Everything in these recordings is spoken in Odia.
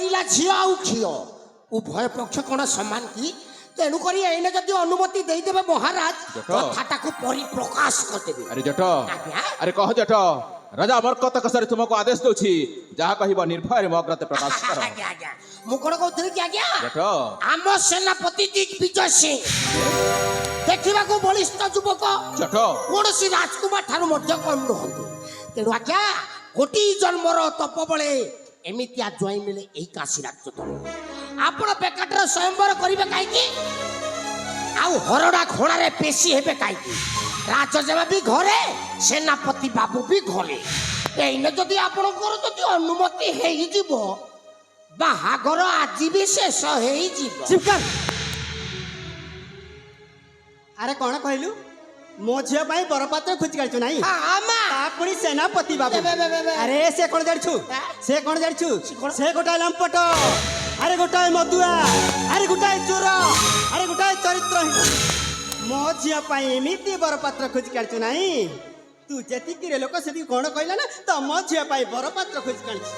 मरिला झियो आउ खियो उभय पक्ष कोन समान की तेणु करी एने जदि अनुमति दे देबे महाराज कथाटा को परिप्रकाश कर देबे। अरे जट अरे कह जट राजा मरकत कसरी तुमको आदेश दोछि जहा कहिबो निर्भय मग्रते प्रकाश कर। आज्ञा आज्ञा मु कोन कहथि कि आज्ञा जट आम सेनापति दिग्विजय सिंह देखिबा को बलिष्ठ युवक जट कौन सी राजकुमार ठारू मध्य कम नहंतु तेणु आज्ञा कोटी जन्मर तप बळे एमितिया ज्वाई मिले एही काशी राज्य तले आपण बेकाटर स्वयंवर करिवे काई की आउ हरडा खोणारे पेशी हेबे काई की राजजेवा भी घरे सेनापति बाबू भी घरे एइने जदि आपणकर जदि अनुमति हेई जिवो बाहागर आज भी शेष हेई जिवो। चुप कर। अरे कौन कहलु मो झियो पाई बरपात्र खोज काढछु नाही आमा तापुरी सेनापति बाबू बे। अरे से कोन जाडछु से कोन जाडछु से गोटाय लंपट अरे गोटाय मधुआ अरे गोटाय चोर अरे गोटाय चरित्रहीन मो झियो पाई एमिति बरपात्र खोज काढछु नाही तू जेति कि रे लोक सेति कोन कहला ना त मो झियो पाई बरपात्र खोज काढछु।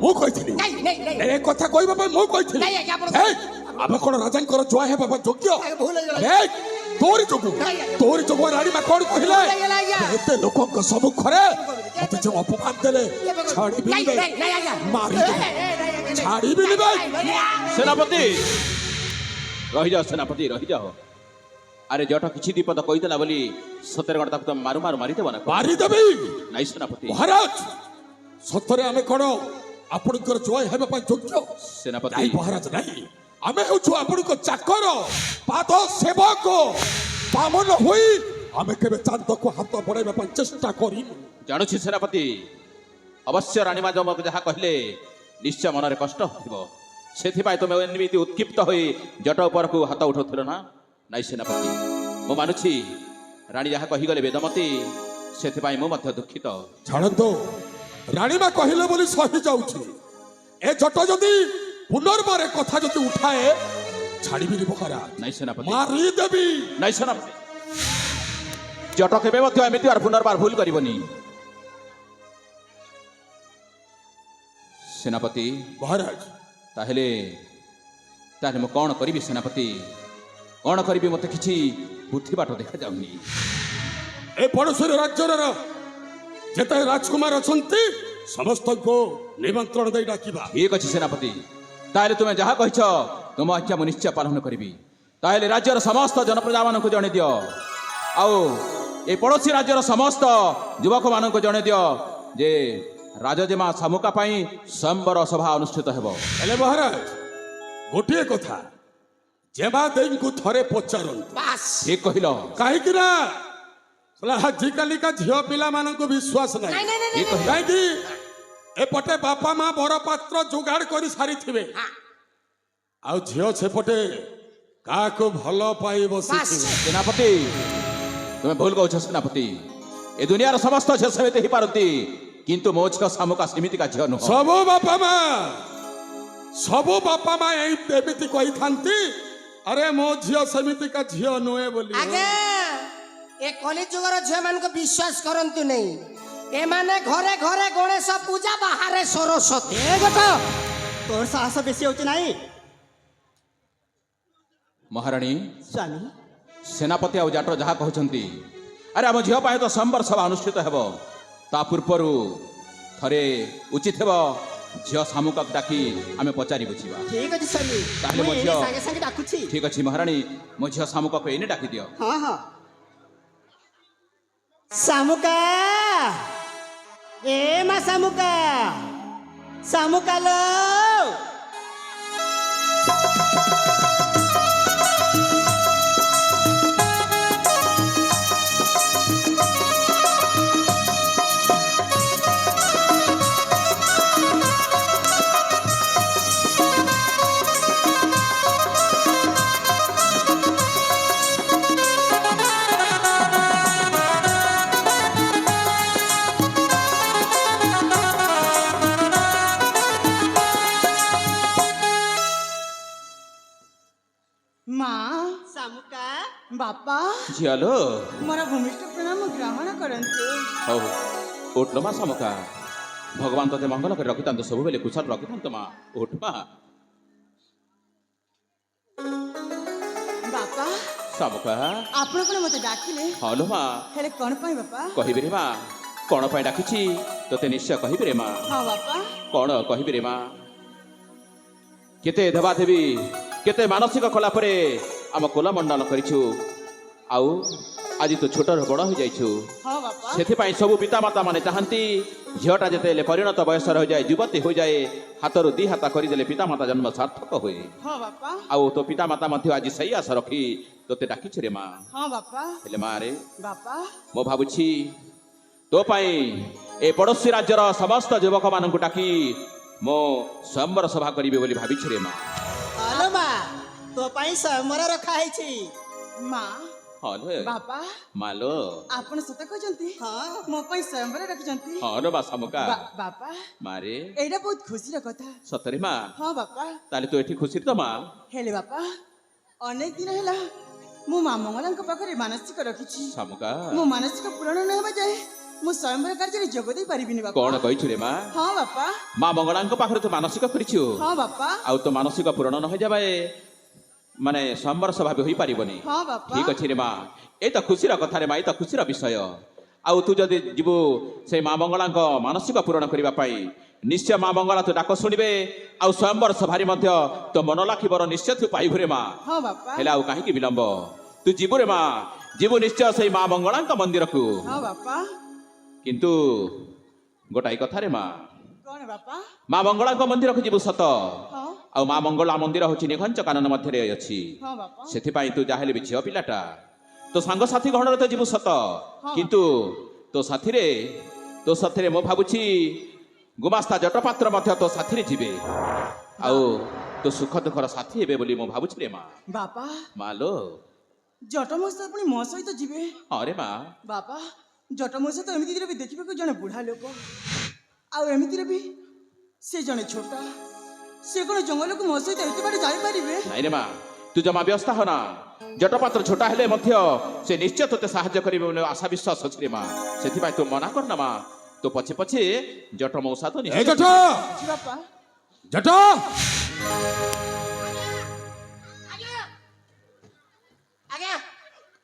मु कहिथिली नहीं नहीं नहीं ए कथा कहबा पर मु कहिथिली नहीं आज्ञा आपण आमे कोन राजांकर जोआ हे बाबा योग्य भूल ए तोरी जोगु रानी मा कोन कहिले एते लोकक सब खरे मते जो अपमान देले छाड़ी भी नहीं नहीं नहीं आज्ञा मारी छाड़ी भी नहीं सेनापति रही जाओ अरे जट किछि दीपद कहितला बोली सତରେ गण ताको मारू मारू मारी देबो ना मारी देबी नाइ सेनापति महाराज सତରେ आमे कोन आपनकर जोआ हेबा पय योग्य सेनापति नहीं महाराज नहीं आमे होछु आपनकर चाकर पाद सेवक पावन होई आमे केबे चांद को हाथ बढ़ाइबा पय चेष्टा करी जानुछि सेनापति अवश्य रानी मा जमक जहा कहले निश्चय मनरे कष्ट होथिबो सेथिबाय तुमे एनिमिति उत्क्षिप्त होई जट ऊपर को हाथ उठौथिलो ना नाइ सेनापति मो मानुछि रानी जहा कहि गले वेदमती सेथिबाय मो मध्य दुखित छाड़तो रानी मा कहिले बोली सही जाउछि ए जट जदी पुनर्बार कथा जदी उठाए छाड़ीबी महाराज नाइ सेनापति मारी देबी नाइ सेनापति जट केबे मध्य एमिति आर पुनर्बार भूल करिवनी सेनापति महाराज ताहेले ताहेले मो कोन करिवि सेनापति कोन करिवि मते किछि बुद्धि बाट देखा जाउनी ए पड़ोसर राज्यर जेते राजकुमार अछंती समस्त को निमंत्रण दे डाकिबा ठीक अछि सेनापति ताहेले तुमे जहा कहिछ तुम आज्ञा मु निश्चय पालन करिवि ताहेले राज्यर समस्त जनप्रजा मान को जणे दियो आउ ए पड़ोसी राज्यर समस्त युवक मान को जणे दियो जे राजजेमा सामुका पाई संबर सभा अनुष्ठित हेबो एले महाराज गोटिए कथा जेबा देई को थरे पचारंतु बस ठीक कहिलो काहे कि ना सला आजिकाली का झियो पिला मान को विश्वास नहीं नहीं नहीं नहीं ठीक कहिलो काहे कि ए पटे बापा मां बर पात्र जुगाड़ करी सारी थिबे आउ झियो से पटे का को भलो पाई बसी बस। थिबे सेनापति तुमे भूल कहछ सेनापति ए दुनियार समस्त झियो समिति ही पारती किंतु मोज का सामुका समिति का झियो न सबो बापा मां एमिति कहि थांती अरे मो झियो समिति का झियो नुए बोली आज्ञा ए कली जुगर झियो मान को विश्वास करंतु नहीं ए माने घरे घरे गणेश पूजा बाहरे सरस्वती ए गोटा तोर साहस बेसी होची नाही महारानी स्वामी सेनापति आउ जाटर जहा कहउछंती अरे हम झियो पाए तो संबर सभा अनुष्ठित हेबो ता पूर्वरु थरे उचित हेबो झियो सामुका डाकी आमे पचारि बुझिबा ठीक अछि स्वामी ताहले मुई मो एने झियो संगे संगे डाकुछि ठीक अछि महारानी मो झियो सामुका को एने डाकी दियो हाँ हाँ सामुका ए मा सामुका सामुका लो सामुका बापा झियालो मोर भूमिष्ठ प्रणाम ग्रहण करंतु हो उठलो मा सामुका ଭଗବାନ ତତେ ମଙ୍ଗଳ କରି ରଖିଥାନ୍ତୁ ସବୁବେଳେ କୁଶଳ ରଖିଥାନ୍ତୁ ମା ଉଠ ମା ବାପା ଶାମୁକା ଆପଣ କଣ ମତେ ଡାକିଲେ ହଲୋ ମା ହେଲେ କଣ ପାଇଁ ବାପା? କହିବି ରେ ମା କଣ ପାଇଁ ଡାକିଛି ତତେ ନିଶ୍ଚୟ କହିବି ରେ ମା ହଁ ବାପା। କଣ କହିବି ରେ ମା କେତେ ଦେବାଦେବୀ କେତେ ମାନସିକ କଲା ପରେ ଆମ କୋଲମଣ୍ଡନ କରିଛୁ ଆଉ ଆଜି ତୁ ଛୋଟରୁ ବଡ଼ ହୋଇଯାଇଛୁ ହଁ ବାପା। ସେଥିପାଇଁ ସବୁ ପିତାମାତା ମାନେ ଚାହାନ୍ତି ଝିଅଟା ଯେତେବେଳେ ପରିଣତ ବୟସର ହୋଇଯାଏ ଯୁବତୀ ହୋଇଯାଏ ହାତରୁ ଦି ହାତ କରିଦେଲେ ପିତାମାତା ଜନ୍ମ ସାର୍ଥକ ହୁଏ ହଁ ବାପା। ଆଉ ତୋ ପିତାମାତା ମଧ୍ୟ ଆଜି ସେଇ ଆଶା ରଖି ତୋତେ ଡାକିଛୁ ରେ ମା ହଁ ବାପା। ହେଲେ ମା ରେ ବାପା ମୁଁ ଭାବୁଛି ତୋ ପାଇଁ ଏ ପଡ଼ୋଶୀ ରାଜ୍ୟର ସମସ୍ତ ଯୁବକମାନଙ୍କୁ ଡାକି ମୁଁ ସ୍ୱୟଂବର ସଭା କରିବି ବୋଲି ଭାବିଛି ରେ ମା ହଲୋ ମା ତୋ ପାଇଁ ସ୍ୱୟଂବର ରଖା ହେଇଛି। ମା ହଲୋ ବାପା ମାଲୋ ଆପଣ ସତ କହିଛନ୍ତି ମୋ ପାଇଁ ସ୍ୱୟଂବର ରଖିଛନ୍ତି। ହଲୋ ବା ଶାମୁକା ବାପା ମାରେ ଏଇଟା ବହୁତ ଖୁସିର କଥା। ସତରେ ମା ହଁ ବାପା। ତାହେଲେ ତୁ ଏଠି ଖୁସିରେ ତ ମା ହେଲେ ବାପା ଅନେକ ଦିନ ହେଲା ମୁଁ ମା ମଙ୍ଗଳାଙ୍କ ପାଖରେ ମାନସିକ ରଖିଛି। ଶାମୁକା ମୋ ମାନସିକ ପୂରଣ ନ ହେବା ଯାଏ ମୁଁ ସ୍ୱୟଂବର କାର୍ଯ୍ୟରେ ଯୋଗ ଦେଇ ପାରିବିନି ବାପା। କଣ କହିଛୁ ରେ ମା ହଁ ବାପା। ମା ମଙ୍ଗଳାଙ୍କ ପାଖରେ ତୁ ମାନସିକ କରିଛୁ ହଁ ବାପା। ଆଉ ତୋ ମାନସିକ ପୂରଣ ନ ହୋଇଯାଏ ମାନେ ସ୍ୱୟଂବର ସଭା ବି ହୋଇପାରିବନି ହଁ ବାପା। ଠିକ ଅଛି ରେ ମା ଏ ତ ଖୁସିର କଥା ରେ ମା ଏ ତ ଖୁସିର ବିଷୟ ଆଉ ତୁ ଯଦି ଯିବୁ ସେ ମା ମଙ୍ଗଳାଙ୍କ ମାନସିକ ପୂରଣ କରିବା ପାଇଁ ନିଶ୍ଚୟ ମା ମଙ୍ଗଳା ତୁ ଡାକ ଶୁଣିବେ ଆଉ ସ୍ୱୟଂବର ସଭାରେ ମଧ୍ୟ ତୋ ମନ ଲାଖିବର ନିଶ୍ଚୟ ତୁ ପାଇବୁ ରେ ମା ହଁ ବାପା। ହେଲେ ଆଉ କାହିଁକି ବିଳମ୍ବ ତୁ ଯିବୁ ରେ ମା ଯିବୁ ନିଶ୍ଚୟ ସେଇ ମା ମଙ୍ଗଳାଙ୍କ ମନ୍ଦିରକୁ ହଁ ବାପା। କିନ୍ତୁ ଗୋଟାଏ କଥାରେ ମା କଣ ବାପା? ମା ମଙ୍ଗଳାଙ୍କ ମନ୍ଦିରକୁ ଯିବୁ ସତ ହଁ ଆଉ ମା ମଙ୍ଗଳା ମନ୍ଦିର ହଉଛି ନିଘଞ୍ଚ କାନନ ମଧ୍ୟରେ ଅଛି ହଁ ବାପା। ସେଥିପାଇଁ ତୁ ଯାହେଲେ ବି ଝିଅ ପିଲାଟା ତୋ ସାଙ୍ଗସାଥି ଗହଣରେ ତ ଯିବୁ ସତ କିନ୍ତୁ ତୋ ସାଥିରେ ମୁଁ ଭାବୁଛି ଗୁମାସ୍ତା ଜଟପାତ୍ର ମଧ୍ୟ ତୋ ସାଥିରେ ଯିବେ ଆଉ ତୋ ସୁଖ ଦୁଃଖର ସାଥୀ ହେବେ ବୋଲି ମୁଁ ଭାବୁଛି ରେ ମା ବାପା ମାଲୋ ଜଟମଉସା ପୁଣି ମୋ ସହିତ ଯିବେ? ହଁ ରେ ମା ବାପା ଜଟମଉସା ତ ଏମିତିରେ ବି ଦେଖିବାକୁ ଜଣେ ବୁଢା ଲୋକ ଆଉ ଏମିତିରେ ବି ସେ ଜଣେ ଛୋଟ ସେ କଣ ଜଙ୍ଗଲକୁ ମୋ ସହିତ ଏତେ ବାଟ ଯାଇପାରିବେ? ନାଇଁ ରେ ମା ତୁ ଜମା ବ୍ୟସ୍ତ ହନା ଜଟପାତ୍ର ଛୋଟା ହେଲେ ମଧ୍ୟ ସେ ନିଶ୍ଚୟ ତୋତେ ସାହାଯ୍ୟ କରିବେ ବୋଲି ଆଶା ବିଶ୍ୱାସ ଅଛି ରେ ମା ସେଥିପାଇଁ ତୁ ମନା କରନା ମା ତୁ ପଛେ ପଛେ ଜଟ ମଉସା ତ ଏ ନିଶ୍ଚୟ ଜଟ ଜି ବାପା। ଜଟ ଆଜ୍ଞା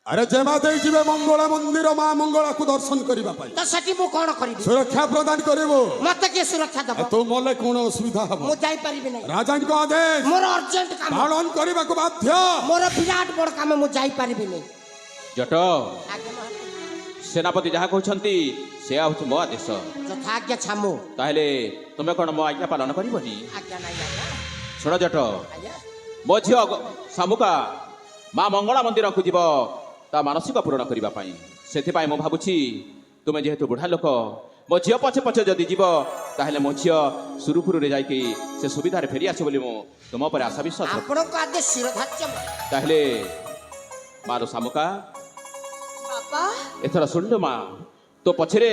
ଆରେ ଯେମା ଦେଇ ଯିବେ ମଙ୍ଗଳା ମନ୍ଦିର ମା ମଙ୍ଗଳାକୁ ଦର୍ଶନ କରିବା ପାଇଁ ତ ସେଠି ମୁଁ କଣ କରିବି? ସୁରକ୍ଷା ପ୍ରଦାନ କରିବୁ ମତେ କିଏ ସୁରକ୍ଷା ଦବ? ତୁ ମଲେ କଣ ଅସୁବିଧା ହବ ମୁଁ ଯାଇପାରିବି ନାହିଁ ରାଜାଙ୍କ ଆଦେଶ ମୋର ଅର୍ଜେଣ୍ଟ କାମ ପାଳନ କରିବାକୁ ବାଧ୍ୟ ମୋର ବିରାଟ ବଡ କାମ ମୁଁ ଯାଇପାରିବିନି। ଜଟ ଆଜ୍ଞା ମହାରାଜ। ସେନାପତି ଯାହା କହୁଛନ୍ତି ସେ ହଉଛି ମୋ ଆଦେଶ ଯଥା ଆଜ୍ଞା ଛାମୁ। ତାହେଲେ ତୁମେ କଣ ମୋ ଆଜ୍ଞା ପାଳନ କରିବନି? ଆଜ୍ଞା ନାଇଁ ଆଜ୍ଞା ଶୁଣ ଜଟ ଆଜ୍ଞା ମୋ ଝିଅ ଶାମୁକା ମା ମଙ୍ଗଳା ମନ୍ଦିରକୁ ଯିବ ତା ମାନସିକ ପୂରଣ କରିବା ପାଇଁ ସେଥିପାଇଁ ମୁଁ ଭାବୁଛି ତୁମେ ଯେହେତୁ ବୁଢ଼ା ଲୋକ ମୋ ଝିଅ ପଛେ ପଛେ ଯଦି ଯିବ ତାହେଲେ ମୋ ଝିଅ ସୁରୁଖୁରୁରେ ଯାଇକି ସେ ସୁବିଧାରେ ଫେରିଆସେ ବୋଲି ମୁଁ ତୁମ ଉପରେ ଆଶା ବିଶ୍ୱାସ ରଖୁଛି। ଆପଣଙ୍କ ଆଦେଶ ଶିରଧାର୍ଯ୍ୟ। ତାହେଲେ ମାର ଶାମୁକା ବାପା ଏଥର ଶୁଣିଲୁ ମା ତୋ ପଛରେ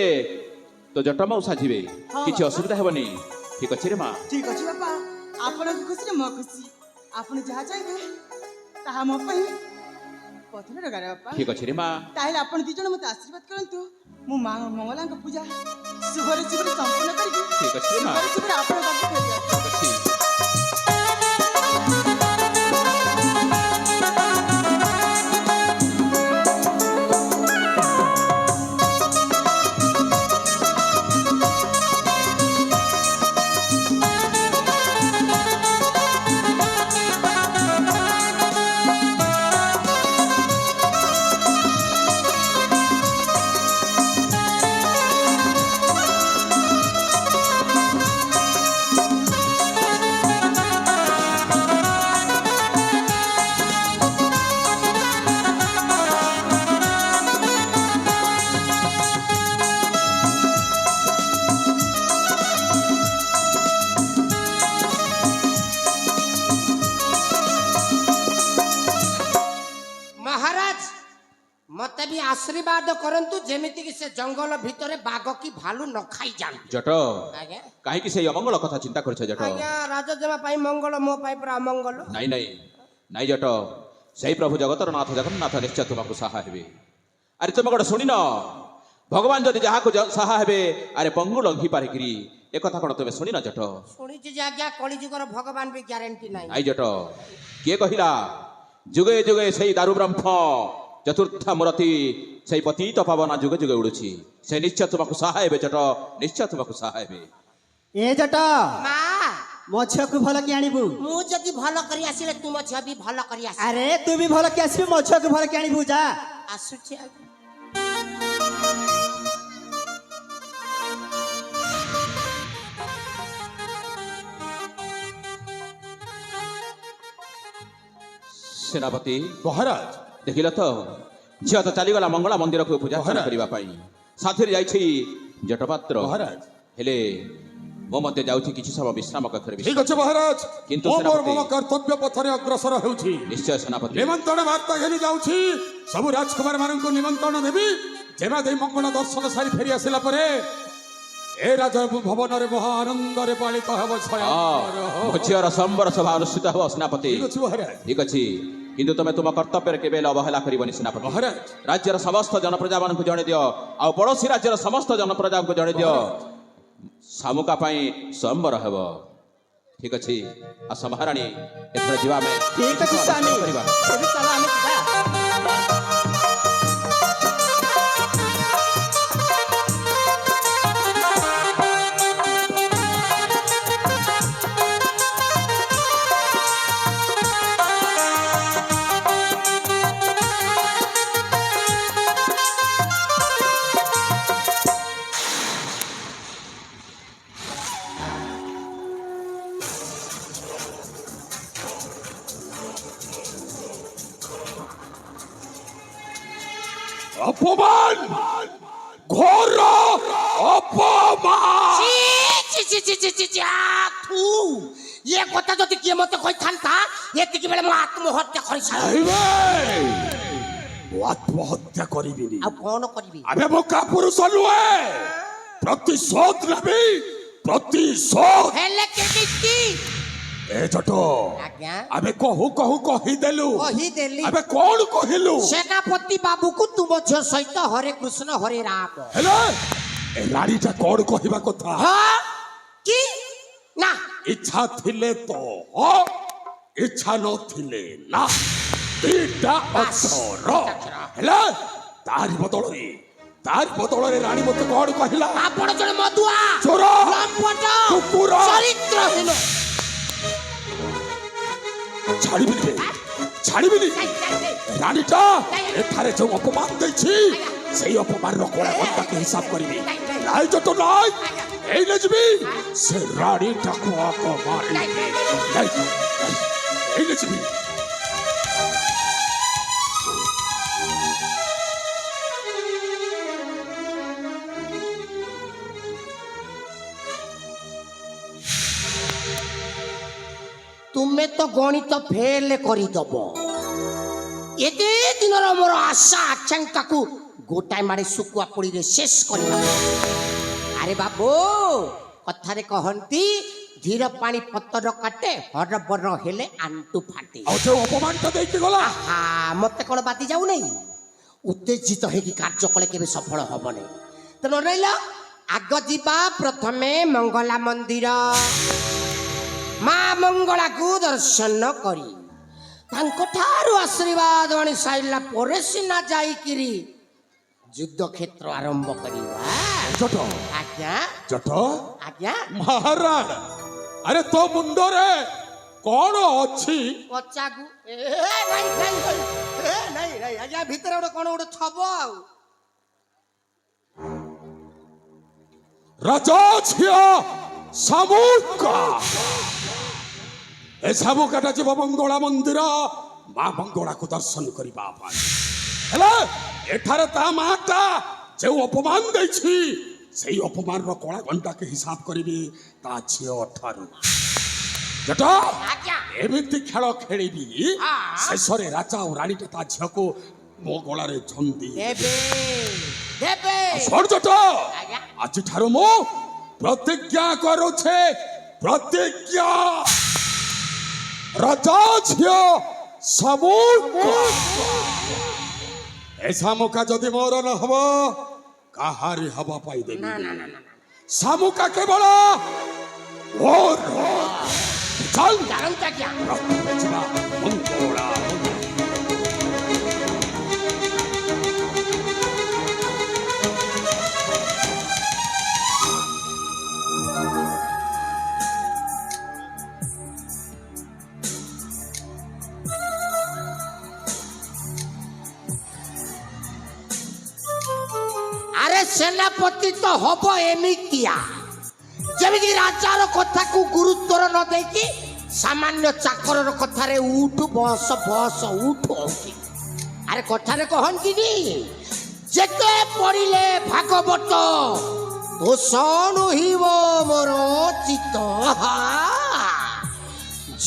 ତୋ ଜଟ ମଉସା ଯିବେ ହଁ, କିଛି ବାପା। ଅସୁବିଧା ହେବନି ଠିକ ଅଛି ରେ ମା ଠିକ ଅଛି ବାପା ଆପଣଙ୍କ ଖୁସିରେ ମୋ ଖୁସି ଆପଣ ଯାହା ଚାହିଁବେ ତାହା ମୋ ପାଇଁ ପଥର ଲଗାରେ ବାପା। ଠିକ ଅଛି ରେ ମା ତାହେଲେ ଆପଣ ଦି ଜଣ ମତେ ଆଶୀର୍ବାଦ କରନ୍ତୁ ମୁଁ ମା ମଙ୍ଗଳାଙ୍କ ପୂଜା ଶୁଭରେ ଶୁଭରେ ସମ୍ପୂର୍ଣ୍ଣ କରିକି ଠିକ ଅଛି ରେ ମା ଶୁଭରେ ଶୁଭରେ ଆପଣଙ୍କ ପାଖକୁ ଫେରି ଆସିବି। ଠିକ ଅଛି ମହାରାଜ ମତେ ବି ଆଶୀର୍ବାଦ କରନ୍ତୁ ଯେମିତି କି ସେ ଜଙ୍ଗଲ ଭିତରେ ବାଘ କି ଭାଲୁ ନ ଖାଇ ଯାଆନ୍ତି। ଜଟ ଆଜ୍ଞା କାହିଁକି ସେଇ ଅମଙ୍ଗଳ କଥା ଚିନ୍ତା କରୁଛ ଜଟ ଆଜ୍ଞା ରାଜଜମା ପାଇଁ ମଙ୍ଗଳ ମୋ ପାଇଁ ପୁରା ଅମଙ୍ଗଳ। ନାଇଁ ନାଇଁ ନାଇଁ ଜଟ ସେଇ ପ୍ରଭୁ ଜଗତର ନାଥ ଜଗନ୍ନାଥ ନିଶ୍ଚୟ ତୁମକୁ ସାହା ହେବେ ଆରେ ତୁମେ ଗୋଟେ ଶୁଣିନ ଭଗବାନ ଯଦି ଯାହାକୁ ସାହା ହେବେ ଆରେ ପଙ୍ଗୁ ଲଙ୍ଘି ପାରିକିରି একথা কোন তুমি শুনি না জট? শুনিছি যে আজ্ঞা কলিযুগর ভগবান বি গ্যারেন্টি নাই। আই জট কিଏ কহিলা যুগে যুগে সেই দারু ব্রহ্ম চতুর্থ মূরতি সেই পতিত পাবনা যুগে যুগে উড়ুছি। ସେ ନିଶ୍ଚୟ ତୁମକୁ ସାହା ହେବେ ଜଟ, ନିଶ୍ଚୟ ତୁମକୁ ସାହା ହେବେ। ଏ ଜଟ ମା ମୋ ଝିଅକୁ ଭଲ କି ଆଣିବୁ? ମୁଁ ଯଦି ଭଲ କରି ଆସିଲେ ତୁମ ଝିଅ ବି ଭଲ କରି ଆସିବ। ଆରେ ତୁ ବି ଭଲ କି ଆସିବୁ, ମୋ ଝିଅକୁ ଭଲ କି ଆଣିବୁ ଯା। ଆସୁଛି ଆଜ୍ଞା। ସେନାପତି ମହାରାଜ ଦେଖିଲ ତ ଝିଅ ତ ଚାଲିଗଲା ମଙ୍ଗଳା ମନ୍ଦିରକୁ ପୂଜା ଅର୍ଚ୍ଚନା କରିବା ପାଇଁ। ସାଥିରେ ଯାଇଛି ଜଟପାତ୍ର। ମହାରାଜ ହେଲେ ମୁଁ ମଧ୍ୟ ଯାଉଛି କିଛି ସମୟ ବିଶ୍ରାମ କକ୍ଷରେ ଠିକ ଅଛି ମହାରାଜ, କିନ୍ତୁ ମୁଁ ମୋର ସେନାପତି- ମୋ କର୍ତ୍ତବ୍ୟ ପଥରେ ଅଗ୍ରସର ହେଉଛି। ନିଶ୍ଚୟ ସେନାପତି। ନିମନ୍ତ୍ରଣ ବାର୍ତ୍ତା ଘେନି ଯାଉଛି। ସବୁ ରାଜକୁମାର ମାନଙ୍କୁ ନିମନ୍ତ୍ରଣ ଦେବି। ଯେମା ଦେଇ ମଙ୍ଗଳ ଦର୍ଶନ ସାରି ଫେରି ଆସିଲା ପରେ ଏ ରାଜ ଭବନରେ ମହା ଆନନ୍ଦରେ ପାଳିତ ହେବ ମୋ ଝିଅର ସମ୍ବର ସଭା ଅନୁଷ୍ଠିତ ହେବ ସେନାପତି। ଠିକ ଅଛି ମହାରାଜ। ଠିକ ଅଛି, କିନ୍ତୁ ତମେ ତୁମ କର୍ତ୍ତବ୍ୟରେ କେବେ ହେଲେ ଅବହେଳା କରିବନି ସେନାପତି। ମହାରାଜ ରାଜ୍ୟର ସମସ୍ତ ଜନପ୍ରଜା ମାନଙ୍କୁ ଜଣେଇ ଦିଅ, ଆଉ ପଡୋଶୀ ରାଜ୍ୟର ସମସ୍ତ ଜନପ୍ରଜାଙ୍କୁ ଜଣେଇ ଦିଅ ଶାମୁକା ପାଇଁ ସମ୍ବର ହେବ। ଠିକ ଅଛି, ଆସ ମହାରାଣୀ ଏଥର ଯିବା ଆମେ। ଠିକ ଅଛି ସ୍ୱାମୀ, କରିବା। ଏବେ ଚାଲ ଆମେ ଯିବା। অপমান, ঘোর অপমান। ছি, ছি, ছি, ছি, ছি, ছি, থু। ইয়ে কথা যদি কিଏ মতে କହିଥାନ୍ତା ଏତିକି ବେଳେ ମୁଁ ଆତ୍ମହତ୍ୟା କରିସାରି। ମୁଁ ଆତ୍ମହତ୍ୟା କରିବିନି। ଆଉ କଣ କରିବି? ଆମେ ବୋକା ପୁରୁଷ ନୁହେଁ, ପ୍ରତିଶୋଧ ନେବି, ପ୍ରତିଶୋଧ। ହେଲେ କେମିତି? ଏ ଜଟ ଆଜ୍ଞା ଆମେ କହୁ କହୁ କହିଦେଲୁ। କହିଦେଲି ଆମେ କଣ କହିଲୁ? ସେନାପତି ବାବୁକୁ ତୁମ ଝିଅ ସହିତ ହରେ କୃଷ୍ଣ ହରେ ରାମ। ହେଲେ ଏ ରାଣୀଟା କଣ କହିବା କଥା? ହଁ କି ନା ଇଚ୍ଛା ଥିଲେ ତ ହଁ, ଇଚ୍ଛା ନଥିଲେ ନା, ଦିଟା ଅକ୍ଷର। ହେଲେ ତାରି ବଦଳରେ ରାଣୀ ମତେ କଣ କହିଲା? ଆପଣ ଜଣେ ମଦୁଆ, ଚୋର, ଲମ୍ପଟ, କୁକୁର। ଚରିତ୍ରହୀନ। ଛାଡ଼ିବିନି, ଛାଡ଼ିବିନି। ରାଣୀଟା ଏଠାରେ ଯୋଉ ଅପମାନ ଦେଇଛି ସେଇ ଅପମାନର କଳା ଘଣ୍ଟାକୁ ହିସାବ କରିବି। ନାଇଁ ଜଟ ନାଇଁ, ଏଇନେ ଯିବି ସେ ରାଣୀଟାକୁ ଅପମାନ ଏଇନେ ଯିବି। ତୁମେ ତ ଗଣିତ ଫେଲ କରିଦବ। ଏତେ ଦିନର ମୋର ଆଶା ଆକାଂକ୍ଷାକୁ ଗୋଟାଏ ମାଡ଼େ ଶୁକୁଆ ପୋଡ଼ିରେ ଶେଷ କରିବା। ଆରେ ବାବୁ, କଥାରେ କହନ୍ତି ଧୀର ପାଣି ପତର କାଟେ, ହରବର ହେଲେ ଆଣ୍ଟୁ ଫାଟେ। ଆଉ ଯୋଉ ଅପମାନଟା ଦେଇକି ଗଲା ଆହା, ମତେ କଣ ବାତି ଯାଉନାହିଁ? ଉତ୍ତେଜିତ ହେଇକି କାର୍ଯ୍ୟ କଲେ କେବେ ସଫଳ ହବନି। ତେଣୁ ରହିଲ, ଆଗ ଯିବା ପ୍ରଥମେ ମଙ୍ଗଳା ମନ୍ଦିର। ମା ମଙ୍ଗଳାକୁ ଦର୍ଶନ କରି ତାଙ୍କଠାରୁ ଆଶୀର୍ବାଦ ଆଣି ସାରିଲା ପରେ ସିନା ଯାଇକିରି ଯୁଦ୍ଧ କ୍ଷେତ୍ର ଆରମ୍ଭ କରିବା। ଜଟ ଆଜ୍ଞା ଜଟ ଆଜ୍ଞା ମହାରାଜ, ଆରେ ତୋ ମୁଣ୍ଡରେ କଣ ଅଛି? ପଚାକୁ ନାଇଁ ଆଜ୍ଞା, ଭିତରେ ଗୋଟେ କଣ ଗୋଟେ ଥବ। ଆଉ ରାଜା ଝିଅ ଶାମୁକା। ଏ ଶାମୁକାଟା ଯିବ ମଙ୍ଗଳା ମନ୍ଦିର ମା ମଙ୍ଗଳାକୁ ଦର୍ଶନ କରିବା ପାଇଁ। ହେଲେ ଏଠାରେ ତା ମାଟା ଯୋଉ ଅପମାନ ଦେଇଛି ସେଇ ଅପମାନର କଳା ଘଣ୍ଟାକୁ ହିସାବ କରିବି ତା ଝିଅ ଠାରୁ। ଜଟ ଆଜ୍ଞା ଏମିତି ଖେଳ ଖେଳିବି ହଁ। ଶେଷରେ ରାଜା ଆଉ ରାଣୀଟା ତା ଝିଅକୁ ମୋ ଗଳାରେ ଝନ୍ଦି ଦେବେ ଦେବେ। ଶୁଣ ଜଟ, ଆଜ୍ଞା ଆଜିଠାରୁ ମୁଁ ପ୍ରତିଜ୍ଞା କରୁଛେ, ପ୍ରତିଜ୍ଞା। ରାଜା ଝିଅ ଶାମୁକା, ଏ ଶାମୁକା ଯଦି ମୋର ନ ହବ କାହାରି ହବା ପାଇଁ ଦେବି। ନା ନା ନା ନା, শামুকা কেবল ওর চল ଜାଣନ୍ତା କିଆ ରଥରେ ଯିବା ମଙ୍ଗଳା ଆରେ ସେନାପତି ତ ହବ ଏମିତିଆ ଯେମିତି ରାଜାର କଥାକୁ ଗୁରୁତ୍ୱର ନ ଦେଇକି ସାମାନ୍ୟ ଚାକରର କଥାରେ ଉଠୁ ବସ ବସ ଉଠୁ ହଉଛି। ଆରେ କଥାରେ କହନ୍ତିନି ଯେତେ ପଢିଲେ ଭାଗବତ ଦୋଷ ନୁହିବ ମୋର ଚିତ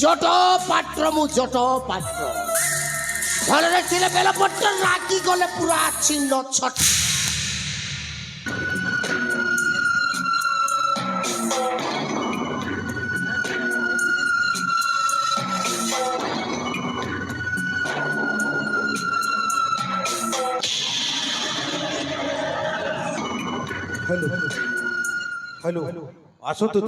ଜଟ ପାତ୍ର ମୁଁ ଜଟ ପାତ୍ର ଭଲରେ ଥିଲେ ବେଲପତ୍ର ରାଗି ଗଲେ ପୁରା ଛିନ୍ନ ଛଟ हेलो हेलो आसतु